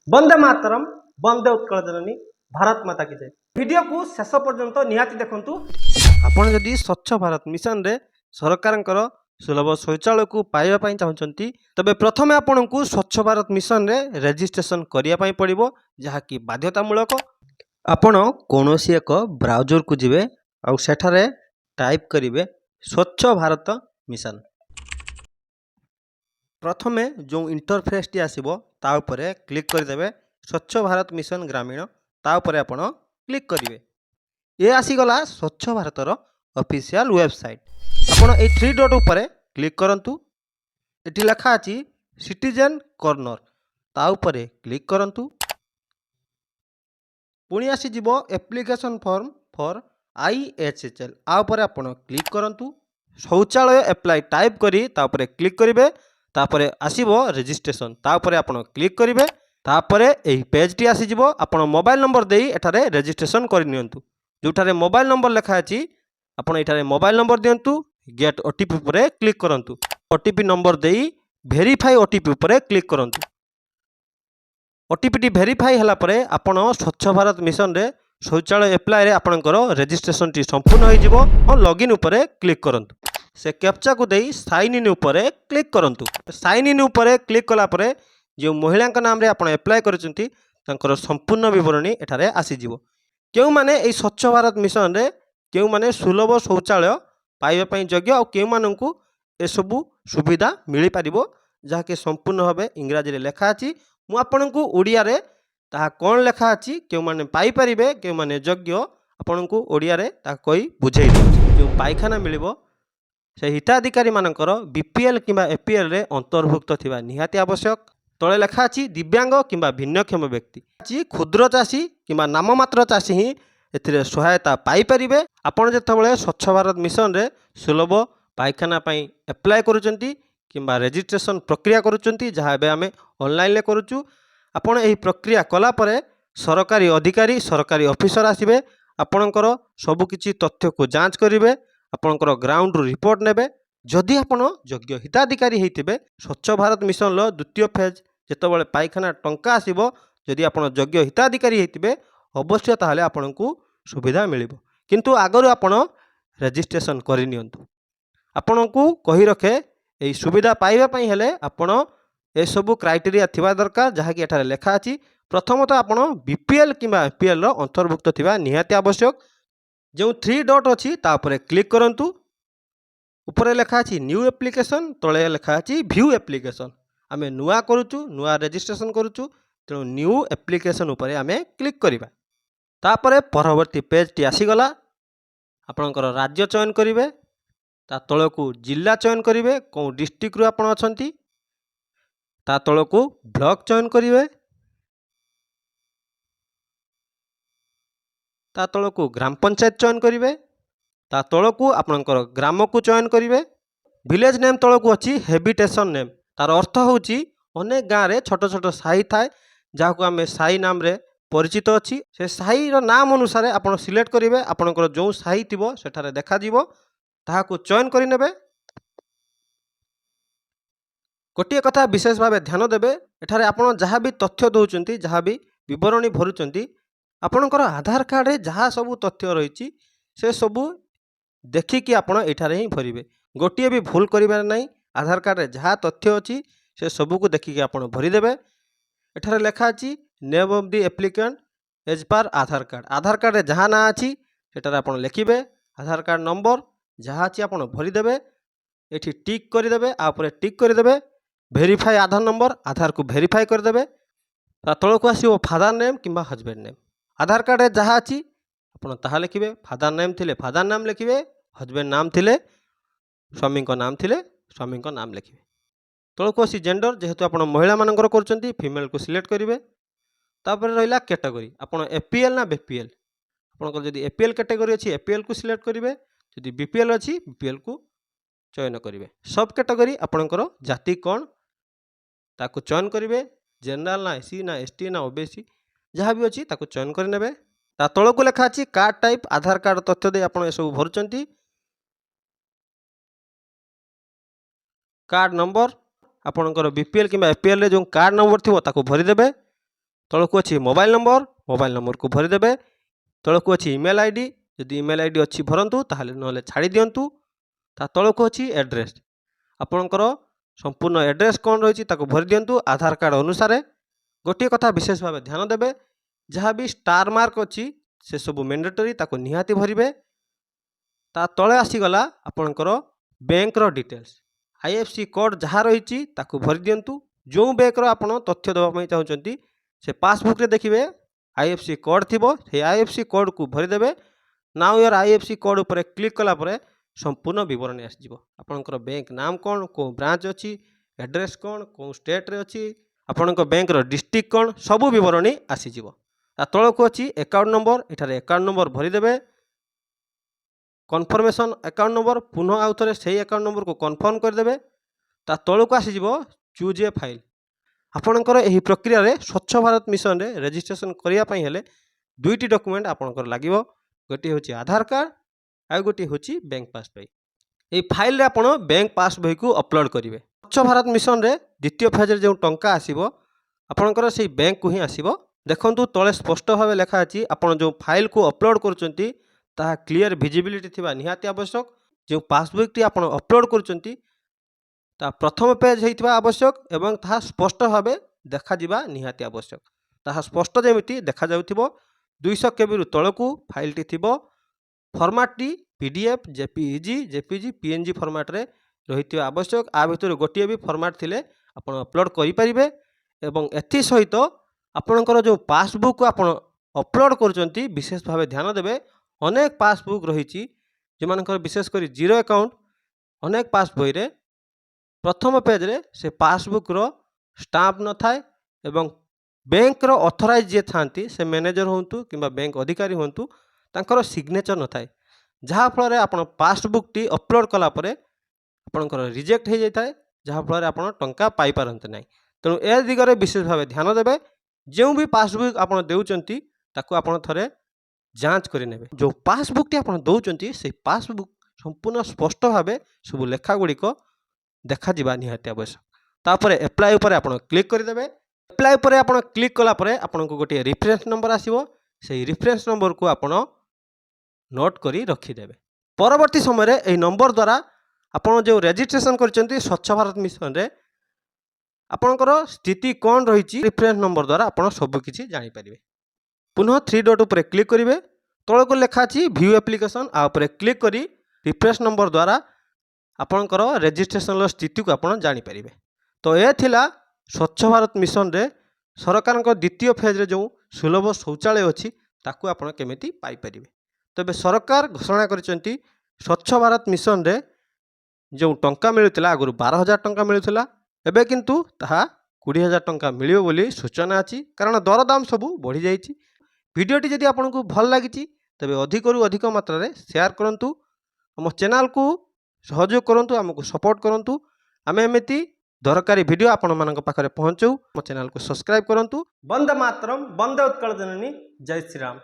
वंदे मातरम वंदे उत्कल जननी भारत माता की जय। वीडियो को शेष पर्यंत निहाती देखंतु। आपण जदि स्वच्छ भारत मिशन रे सरकारंकर सुलभ शौचालय को पाइबा पई चाहउछंती तबे प्रथमे आपनकु स्वच्छ भारत मिशन रे रजिस्ट्रेशन करिया पई पड़िबो, जहा कि बाध्यतामूलक। आपण कोनोसी एक ब्राउजर को जिवे आ सेठारे टाइप करिवे स्वच्छ भारत मिशन। प्रथमे जो इंटरफेस टी आसीबो ता उपरे क्लिक करदेवे स्वच्छ भारत मिशन ग्रामीण, ता उपरे आपण क्लिक करिवे। ये आसीगला स्वच्छ भारतर ऑफिशियल वेबसाइट। आपण ए थ्री डॉट उपरे क्लिक करंतु। एटी लिखा अछि सिटीजन कॉर्नर, ता उपरे क्लिक करंतु। पुणी आसी जिवो एप्लिकेशन फॉर्म फॉर IHHL, आ उपरे आपण क्लिक करंतु। शौचालय अप्लाई टाइप करी ता उपरे क्लिक करिवे। तापरे आसीबो रजिस्ट्रेशन, तापरे आपण क्लिक करिवे। तापरे एही पेज टी आसी जिवो। आपण मोबाइल नंबर देई एठारे रजिस्ट्रेशन करि नियंतु। जोठारे मोबाइल नंबर लिखा अछि आपण एठारे मोबाइल नंबर दियंतु। गेट ओटीपी उपरे क्लिक करंतु। ओटीपी नंबर देई वेरीफाई ओटीपी उपरे क्लिक करंतु। ओटीपी टी वेरीफाई हला परे आपण स्वच्छ भारत मिशन रे शौचालय अप्लाई रे आपणकर रजिस्ट्रेशन टी संपूर्ण हो जिवो। और लॉगिन उपरे क्लिक करंतु। से कैप्चा को देई साइन इन उपरे क्लिक करंतु। साइन इन उपरे क्लिक कला परे जो महिला नाम रे आपण अप्लाई करचंती तांकर संपूर्ण विवरणी एठारे आसी जिवो। केउ माने ए स्वच्छ भारत मिशन रे केउ माने सुलभ शौचालय पाइबा पई योग्य और केउ माननकु ए सबु सुविधा मिली पारिबो, जहा के संपूर्ण भाबे इंग्रजी रे लेखा अछि। मु आपनकु ओडिया रे ताहा कोन लेखा अछि केउ माने पाई परिबे केउ माने योग्य आपनकु ओडिया रे ता कोई बुझेई दउ। जो पाइखाना मिलिबो से हिताधिकारी मानकर बीपीएल किंबा एपीएल रे अंतर्भुक्त थिबा निहाती आवश्यक। तले लेखा अछि दिव्यांग किंबा भिन्नक्षम व्यक्ति अछि क्षुद्र चाषी किंबा नाममात्र चाषी ही एथिरे सहायता पाई परिबे। आपण जेतबेले स्वच्छ भारत मिशन रे सुलभ पाइखाना पई अप्लाई करूचंती किंबा रजिस्ट्रेशन प्रक्रिया करूचंती, जहा बे आमे ऑनलाइन ले करूचु। आपण एही प्रक्रिया कला परे सरकारी अधिकारी सरकारी ऑफिसर आसीबे। आपणकर सबु किछि तथ्य को जांच करिवे। आपणकर ग्राउंड रू रिपोर्ट नेबे। जदि आपण योग्य हिताधिकारी हेतिबे स्वच्छ भारत मिशन लो द्वितीय फेज जेतबेले पाइखाना टंका आसीबो, जदि आपण योग्य हिताधिकारी हेतिबे अवश्य ताहले आपणकु सुविधा मिलिबो। किंतु आगरु आपण रजिस्ट्रेशन करि नियंतु। आपणकु कहि रखे एई सुविधा पाइबा पई हेले आपण ए सबु क्राइटेरिया थिबा दरकार, जहा कि एठारे लेखा अछि। प्रथमतः आपण बीपीएल किंबा एपीएल रो अंतर्भुक्त थिबा निहाती आवश्यक। जो थ्री डॉट अछि ता उपरे क्लिक करंतु। उपरे लेखा अछि न्यू एप्लिकेशन, तळे लेखा अछि व्यू एप्लिकेशन। आमे नुआ करूचु, नुआ रजिस्ट्रेशन करूचु, तेणु न्यू एप्लिकेशन उपरे आमे क्लिक करिबा। तापरे परवर्ती पेज टी आसी गला। आपणकर राज्य चयन करिवे, ता तळकु जिल्ला चयन करिवे को डिस्ट्रिक्ट रु आपण अछंती। ता तळकु ब्लॉक चयन करिवे, ता तळकु ग्राम पंचायत चयन करिवे, ता तळकु आपणकर ग्राम को चयन करिवे। विलेज नेम तळकु अछि हैबिटेशन नेम। तार अर्थ होउची अनेक गाँव रे छोट छोट साही थाए, जाहाकु आमे साही नाम रे परिचित अछि। से साही रो नाम अनुसार आपण सिलेक्ट करिवे। आपणकर जो साही थिबो सेठारे देखा जिवो, ताहाकु चयन करि नेबे। गोटिए कथा विशेष भाव ध्यान देबे, एठारे आपण जहाँ भी तथ्य दउचंती जहाँ भी विवरणी भरुचंती आपणकर आधार कार्ड रे जहाँ सबु तथ्य रहिछि से सबु देखिकी आपण एठारे ही भरिवे। गोटिए भी भूल करिबार नाही। आधार कार्ड रे जहाँ तथ्य अछि से सबु को देखिकी आपण भरि देबे। एठारे लेखा अछि name of the applicant as per Aadhaar card. Aadhaar card रे जहाँ ना अछि सेटारे आपण लिखिबे। आधार कार्ड नंबर जहाँ अछि आपण भरि देबे। एठी टिक करि देबे, आ ऊपर टिक करि देबे वेरीफाई आधार नंबर, आधार को वेरीफाई कर देबे। ता तळकु आसीबो फादर नेम किंबा हस्बैंड नेम। आधार कार्ड रे जहाँ अछि आपण ताहा लिखिबे। फादर नेम थिले फादर नाम लिखिबे, हस्बैंड नाम थिले स्वामी को नाम थिले स्वामी को नाम लिखिबे। तळकु आसी जेंडर, जेहेतु आपण महिला मानकर करचंती फीमेल को सिलेक्ट करिवे। तापर रहिला कैटेगरी, आपण एपीएल ना बीपीएल। आपणकर जदि एपीएल कैटेगरी अछि एपीएल को सिलेक्ट करिवे, जदि बीपीएल अछि बीपीएल को चयन करिवे। सब कैटेगरी आपणकर जाति कोन ताको चयन करिवे। जनरल ना एससी ना एसटी ना ओबीसी जहाँ भी अछि ताको चयन करि नेबे। ता तळकु लेखा अछि कार्ड टाइप, आधार कार्ड तथ्य दे आपण ए सब भरुचंती। कार्ड नंबर आपणकर बीपीएल किंबा एपीएल रे जो कार्ड नंबर थिबो ताको भरि देबे। ତଳକୁ ଅଛି ମୋବାଇଲ ନମ୍ବରକୁ ଭରିଦେବେ। ତଳକୁ ଅଛି ଇମେଲ୍ ଆଇଡି, ଯଦି ଇମେଲ୍ ଆଇଡି ଅଛି ଭରନ୍ତୁ, ତାହେଲେ ନହେଲେ ଛାଡ଼ି ଦିଅନ୍ତୁ। ତା ତଳକୁ ଅଛି ଆଡ୍ରେସ୍, ଆପଣଙ୍କର ସମ୍ପୂର୍ଣ୍ଣ ଆଡ୍ରେସ୍ କ'ଣ ରହିଛି ତାକୁ ଭରି ଦିଅନ୍ତୁ ଆଧାର କାର୍ଡ଼ ଅନୁସାରେ। ଗୋଟିଏ କଥା ବିଶେଷ ଭାବେ ଧ୍ୟାନ ଦେବେ, ଯାହା ବି ଷ୍ଟାର ମାର୍କ ଅଛି ସେସବୁ ମ୍ୟାଣ୍ଡେଟୋରୀ, ତାକୁ ନିହାତି ଭରିବେ। ତା ତଳେ ଆସିଗଲା ଆପଣଙ୍କର ବ୍ୟାଙ୍କର ଡିଟେଲ୍ସ, IFSC କୋଡ଼ ଯାହା ରହିଛି ତାକୁ ଭରି ଦିଅନ୍ତୁ। ଯେଉଁ ବ୍ୟାଙ୍କର ଆପଣ ତଥ୍ୟ ଦେବା ପାଇଁ ଚାହୁଁଛନ୍ତି ସେ ପାସବୁକ୍ରେ ଦେଖିବେ IFSC କୋଡ଼ ଥିବ, সেই IFSC କୋଡ଼କୁ ଭରିଦେବେ। ନାଓ ୟୋର IFSC କୋଡ଼ ଉପରେ କ୍ଲିକ୍ କଲା ପରେ ସମ୍ପୂର୍ଣ୍ଣ ବିବରଣୀ ଆସିଯିବ। ଆପଣଙ୍କର ବ୍ୟାଙ୍କ ନାମ କ'ଣ, କେଉଁ ବ୍ରାଞ୍ଚ ଅଛି, ଆଡ୍ରେସ୍ କ'ଣ, କେଉଁ ଷ୍ଟେଟ୍ରେ ଅଛି, ଆପଣଙ୍କ ବ୍ୟାଙ୍କର ଡିଷ୍ଟ୍ରିକ୍ଟ କ'ଣ, ସବୁ ବିବରଣୀ ଆସିଯିବ। ତା ତଳକୁ ଅଛି ଆକାଉଣ୍ଟ ନମ୍ବର, ଏଠାରେ ଆକାଉଣ୍ଟ ନମ୍ବର ଭରିଦେବେ। କନଫର୍ମେସନ୍ ଆକାଉଣ୍ଟ ନମ୍ବର, ପୁନଃ ଆଉ ଥରେ ସେହି ଆକାଉଣ୍ଟ ନମ୍ବରକୁ କନଫର୍ମ କରିଦେବେ। ତା ତଳକୁ ଆସିଯିବ ଚୁଜ୍ ଏ ଫାଇଲ୍। ଆପଣଙ୍କର ଏହି ପ୍ରକ୍ରିୟାରେ ସ୍ୱଚ୍ଛ ଭାରତ ମିଶନରେ ରେଜିଷ୍ଟ୍ରେସନ କରିବା ପାଇଁ ହେଲେ ଦୁଇଟି ଡକୁମେଣ୍ଟ ଆପଣଙ୍କର ଲାଗିବ। ଗୋଟିଏ ହେଉଛି ଆଧାର କାର୍ଡ଼, ଆଉ ଗୋଟିଏ ହେଉଛି ବ୍ୟାଙ୍କ ପାସ୍ ବହି। এই ফাইলରେ ଆପଣ ବ୍ୟାଙ୍କ ପାସ୍ ବହିକୁ ଅପଲୋଡ଼ କରିବେ। ସ୍ୱଚ୍ଛ ଭାରତ ମିଶନରେ ଦ୍ୱିତୀୟ ଫେଜ୍ରେ ଯେଉଁ ଟଙ୍କା ଆସିବ ଆପଣଙ୍କର ସେଇ ବ୍ୟାଙ୍କକୁ ହିଁ ଆସିବ। ଦେଖନ୍ତୁ ତଳେ ସ୍ପଷ୍ଟ ଭାବେ ଲେଖା ଅଛି, ଆପଣ ଯେଉଁ ଫାଇଲକୁ ଅପଲୋଡ଼ କରୁଛନ୍ତି ତାହା କ୍ଲିୟର ଭିଜିବିଲିଟି ଥିବା ନିହାତି ଆବଶ୍ୟକ। ଯେଉଁ ପାସବୁକ୍ଟି ଆପଣ ଅପଲୋଡ଼ କରୁଛନ୍ତି ତାହା ପ୍ରଥମ ପେଜ୍ ହୋଇଥିବା ଆବଶ୍ୟକ ଏବଂ ତାହା ସ୍ପଷ୍ଟ ଭାବେ ଦେଖାଯିବା ନିହାତି ଆବଶ୍ୟକ। ତାହା ସ୍ପଷ୍ଟ ଯେମିତି ଦେଖାଯାଉଥିବ। 200 KBରୁ ତଳକୁ ଫାଇଲଟି ଥିବ। ଫର୍ମାଟଟି PDF, JPEG, PNG ଫର୍ମାଟରେ ରହିଥିବା ଆବଶ୍ୟକ। ଆ ଭିତରୁ ଗୋଟିଏ ବି ଫର୍ମାଟ ଥିଲେ ଆପଣ ଅପଲୋଡ଼ କରିପାରିବେ। ଏବଂ ଏଥିସହିତ ଆପଣଙ୍କର ଯେଉଁ ପାସବୁକ୍ ଆପଣ ଅପଲୋଡ଼ କରୁଛନ୍ତି ବିଶେଷ ଭାବେ ଧ୍ୟାନ ଦେବେ। ଅନେକ ପାସବୁକ୍ ରହିଛି ଯେଉଁମାନଙ୍କର ବିଶେଷ କରି ଜିରୋ ଆକାଉଣ୍ଟ, ଅନେକ ପାସ ବହିରେ ପ୍ରଥମ ପେଜ୍ରେ ସେ ପାସବୁକ୍ର ଷ୍ଟାମ୍ପ ନଥାଏ ଏବଂ ବ୍ୟାଙ୍କର ଅଥରାଇଜ୍ ଯିଏ ଥାନ୍ତି ସେ ମ୍ୟାନେଜର ହୁଅନ୍ତୁ କିମ୍ବା ବ୍ୟାଙ୍କ ଅଧିକାରୀ ହୁଅନ୍ତୁ ତାଙ୍କର ସିଗ୍ନେଚର ନଥାଏ, ଯାହାଫଳରେ ଆପଣ ପାସବୁକ୍ଟି ଅପଲୋଡ଼ କଲା ପରେ ଆପଣଙ୍କର ରିଜେକ୍ଟ ହୋଇଯାଇଥାଏ, ଯାହାଫଳରେ ଆପଣ ଟଙ୍କା ପାଇପାରନ୍ତି ନାହିଁ। ତେଣୁ ଏ ଦିଗରେ ବିଶେଷ ଭାବେ ଧ୍ୟାନ ଦେବେ। ଯେଉଁ ବି ପାସବୁକ୍ ଆପଣ ଦେଉଛନ୍ତି ତାକୁ ଆପଣ ଥରେ ଯାଞ୍ଚ କରିନେବେ। ଯେଉଁ ପାସବୁକ୍ଟି ଆପଣ ଦେଉଛନ୍ତି ସେଇ ପାସବୁକ୍ ସମ୍ପୂର୍ଣ୍ଣ ସ୍ପଷ୍ଟ ଭାବେ ସବୁ ଲେଖା ଗୁଡ଼ିକ ଦେଖାଯିବା ନିହାତି ଆବଶ୍ୟକ। ତାପରେ ଆପ୍ଲାଏ ଉପରେ ଆପଣ କ୍ଲିକ୍ କରିଦେବେ। ଆପ୍ଲାଏ ଉପରେ ଆପଣ କ୍ଲିକ୍ କଲା ପରେ ଆପଣଙ୍କୁ ଗୋଟିଏ ରିଫରେନ୍ସ ନମ୍ବର ଆସିବ। ସେହି ରିଫରେନ୍ସ ନମ୍ବରକୁ ଆପଣ নোট କରି ରଖିଦେବେ। ପରବର୍ତ୍ତୀ ସମୟରେ ଏହି ନମ୍ବର ଦ୍ୱାରା ଆପଣ ଯେଉଁ ରେଜିଷ୍ଟ୍ରେସନ କରିଛନ୍ତି ସ୍ୱଚ୍ଛ ଭାରତ ମିଶନରେ ଆପଣଙ୍କର ସ୍ଥିତି କ'ଣ ରହିଛି ରିଫରେନ୍ସ ନମ୍ବର ଦ୍ୱାରା ଆପଣ ସବୁକିଛି ଜାଣିପାରିବେ। ପୁନଃ 3 ଡଟ୍ ଉପରେ କ୍ଲିକ୍ କରିବେ। ତଳକୁ ଲେଖା ଅଛି ଭ୍ୟୁ ଆପ୍ଲିକେସନ୍, ଆ ଉପରେ କ୍ଲିକ୍ କରି ରିଫରେନ୍ସ ନମ୍ବର ଦ୍ୱାରା ଆପଣଙ୍କର ରେଜିଷ୍ଟ୍ରେସନର ସ୍ଥିତିକୁ ଆପଣ ଜାଣିପାରିବେ। ତ ଏ ଥିଲା ସ୍ୱଚ୍ଛ ଭାରତ ମିଶନରେ ସରକାରଙ୍କ ଦ୍ୱିତୀୟ ଫେଜ୍ରେ ଯେଉଁ ସୁଲଭ ଶୌଚାଳୟ ଅଛି ତାକୁ ଆପଣ କେମିତି ପାଇପାରିବେ। ତେବେ ସରକାର ଘୋଷଣା କରିଛନ୍ତି ସ୍ୱଚ୍ଛ ଭାରତ ମିଶନରେ ଯେଉଁ ଟଙ୍କା ମିଳୁଥିଲା ଆଗରୁ 12,000 ଟଙ୍କା ମିଳୁଥିଲା, ଏବେ କିନ୍ତୁ ତାହା 20,000 ଟଙ୍କା ମିଳିବ ବୋଲି ସୂଚନା ଅଛି, କାରଣ ଦରଦାମ ସବୁ ବଢ଼ିଯାଇଛି। ଭିଡ଼ିଓଟି ଯଦି ଆପଣଙ୍କୁ ଭଲ ଲାଗିଛି ତେବେ ଅଧିକରୁ ଅଧିକ ମାତ୍ରାରେ ସେୟାର କରନ୍ତୁ, ଆମ ଚ୍ୟାନେଲକୁ ସହଯୋଗ କରନ୍ତୁ, ଆମକୁ ସପୋର୍ଟ କରନ୍ତୁ। ଆମେ ଏମିତି ଦରକାରୀ ଭିଡ଼ିଓ ଆପଣମାନଙ୍କ ପାଖରେ ପହଞ୍ଚାଉ। ଆମ ଚ୍ୟାନେଲକୁ ସବସ୍କ୍ରାଇବ୍ କରନ୍ତୁ। ବନ୍ଦେ ମାତରମ୍, ବନ୍ଦେ ଉତ୍କଳ ଜନନୀ, ଜୟ ଶ୍ରୀରାମ।